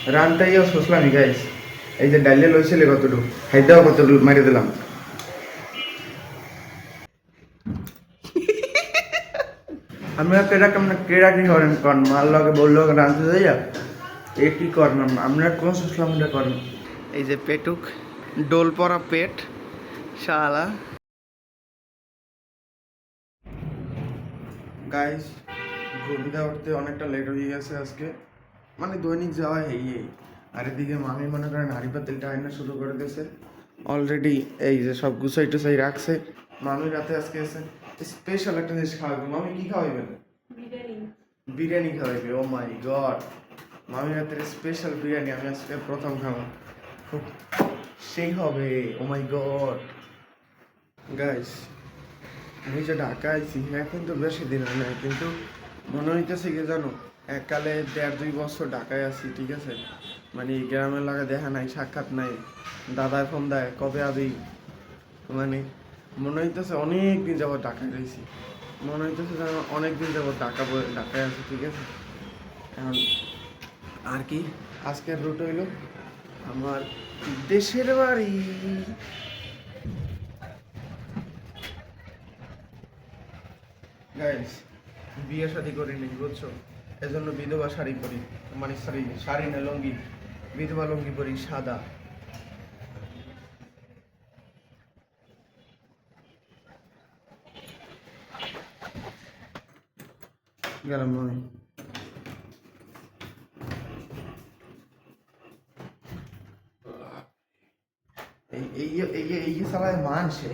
রানটাইও শুসলামি guys. এই যে ডাইলে লইছিলে কতটুকু খাইতেও কতটুকু মারি দিলাম। আমরা কেডা কেমন কেডা কি করেন কন মাল লগে বললো রানতে যাইয়া এ কি করলাম আমরা কোন শুসলামটা করেন। এই যে পেটুক ডোল পরা পেট শালা গাইস। ঘুমটা উঠতে অনেকটা লেট হয়ে গেছে আজকে, মানে দৈনিক যাওয়া এই আর এদিকে মামি মনে করেন হাড়ি পাতিলটা আইনা শুরু করে দিয়েছে অলরেডি। এই যে সব গুছাই টুসাই রাখছে। মামি রাতে আজকে এসে স্পেশাল একটা জিনিস খাওয়াবে। মামি কি খাওয়াইবেন? বিরিয়ানি খাওয়াইবে। ও মাই গড, মামি রাতের স্পেশাল বিরিয়ানি আমি আজকে প্রথম খাবো, খুব সেই হবে। ও মাই গড গাইস, আমি যে ঢাকা আইছি এখন তো বেশি দিন হয় না, কিন্তু মনে হইতেছে কি জানো, এককালে 1.5-2 বছর ঢাকায় আছি, ঠিক আছে। মানে গ্রামের লাগা দেখা নাই, সাক্ষাৎ নাই, দাদার ফোন দেয় কবে আবি, মানে মনে হইতেছে অনেক দিন যাবত ঢাকায় রয়েছি। মনে হইতেছে যেন অনেক দিন যাবত ঢাকায় আছি, ঠিক আছে। এখন আর কি আজকের রুট হইল আমার দেশের বাড়ি। গাইস, বিয়ে শাদি করিনি বুঝছো, এজন্য বিধবা শাড়ি পরি, মানে শাড়ি না লুঙ্গি, বিধবা লুঙ্গি পরি সাদা। গেলাম আমি। এই সালায় মানছে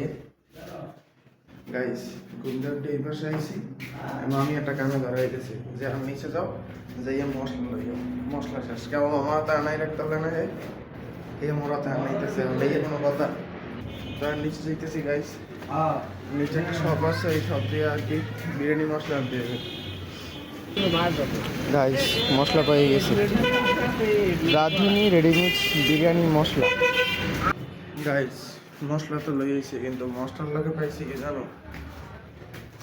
গাইস। গুন্ডারটা এই পাশে আইছি, আমি একটা কামে ধরা হইতেছি যে আমি নিচে যাও যাইয়া মশলা লইয়া, মশলা শেষ কেমন আমার তা নাই রাখতে হবে না। এই মোরা তা নাইতেছে লইয়া কোনো কথা, তার নিচে যাইতেছি গাইস। নিচে একটা শপ আছে, এই শপ দিয়ে আর কি বিরিয়ানি মশলা আনতে হবে গাইস। মশলা পেয়ে গেছে, রাঁধুনি রেডিমিক্স বিরিয়ানি মশলা গাইস। মশলা তো লই আইছি, কিন্তু মশলার লগে পাইছি কি জানো,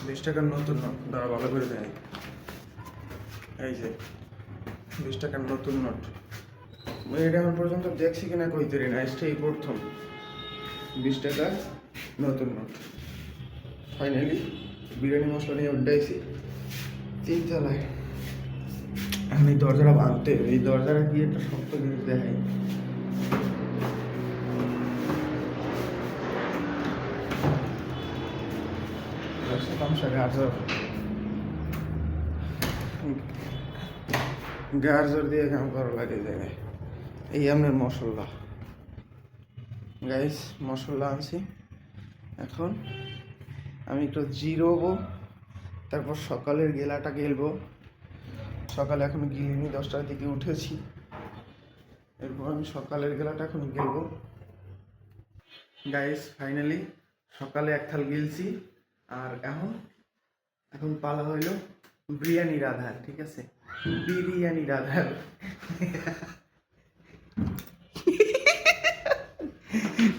20 টাকার নতুন নোট। দাঁড়া ভালো করে দেয়, এই যে 20 টাকার নতুন নোট। এটা এখন পর্যন্ত দেখছি কিনা কইতে রি না, এই প্রথম 20 টাকার নতুন নোট। ফাইনালি বিরিয়ানি মশলা নিয়ে উঠাইছি 3 তলায়। এখন এই দরজাটা ভাঙতে, এই দরজাটা কি একটা শক্ত জিনিস দেখাই। গাজর দিয়ে কাম করা লাগে জায়গায়। এই আপনার মশলা গাইস, মশলা আনছি। এখন আমি একটু জিরোবো, তারপর সকালের গেলাটা গেলবো। সকালে এখন গিলিনি, 10টার দিকে উঠেছি। এরপর আমি সকালের গেলাটা এখন গেলবো গাইস। ফাইনালি সকালে এক থাল গিলছি, আর এখন পালা হইল বিরিয়ানি রাধার, ঠিক আছে। বিরিয়ানি রাধার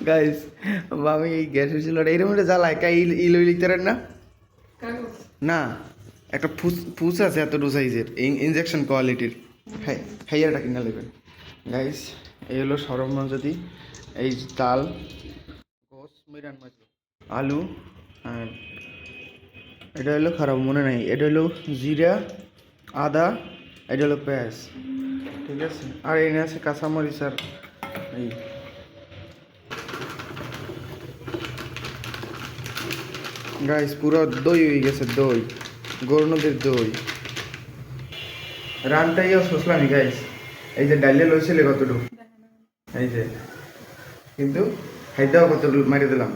গাইস, আমি এই গ্যাসের চুলাটা এরকম একটা জ্বালায় কাই ইলই লিখতে পারেন না, না একটা ফুস আছে এতটুকু সাইজের, ইনজেকশন কোয়ালিটির। হ্যাঁ হাইয়ারটা কিনা নেবেন গাইস। এই হলো সরবরাহ, যদি এই ডাল, আলু, আর এটা হলো খারাপ মনে নাই, এটা হলো জিরা, আদা, এটা হলো পেঁয়াজ, ঠিক আছে। আর এনে আছে কাঁচামরিচ। আর এই গাইস পুরো দই হয়ে গেছে, দই, গরু নদীর দই। রানটাইও শুসলামি গাইস। এই যে ডাইলে লইছিলে কতটুকু, এই যে, কিন্তু খাইতেও কতটুকু মারি দিলাম।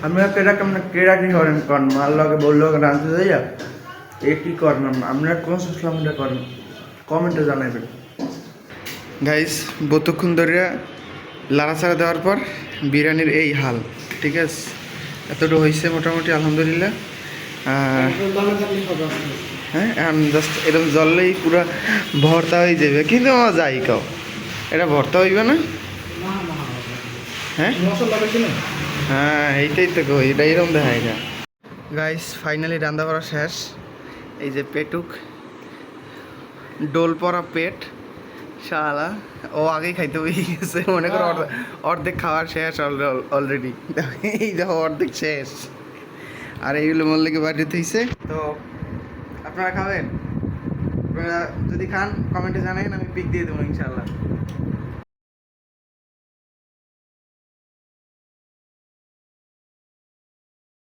আমরা কেডা কেমন কেডা কি করেন কন মাল লগে বললো রানতে যাইয়া এ কি করলাম আমরা কোন শুসলামটা করেন, কমেন্টে জানাইবেন গাইস। বহুক্ষণ ধরে লাড়াচাড়া দেওয়ার পর বিরিয়ানির এই হাল, ঠিক আছে। এতটুকু হয়েছে মোটামুটি আলহামদুলিল্লাহ। হ্যাঁ, এখন জাস্ট এরকম জ্বললেই পুরো ভর্তা হয়ে যাবে, কিন্তু আমার যাই কাও এটা ভর্তা হইবে না। হ্যাঁ হ্যাঁ, এইটাই তো কই, এটা এরকম দেখায় না। গাইস ফাইনালি রান্না করা শেষ। এই যে পেটুক, ডোল পরা পেট, শালা ও আগেই খাইতে হয়ে গেছে, মনে করো অর্ধেক খাওয়ার শেষ অলরেডি। এই দেখো অর্ধেক শেষ, আর এইগুলো মল্লিকে বাড়িতে হয়েছে। তো আপনারা খাবেন? আপনারা যদি খান কমেন্টে জানাবেন, আমি পিক দিয়ে দেবো ইনশাল্লাহ।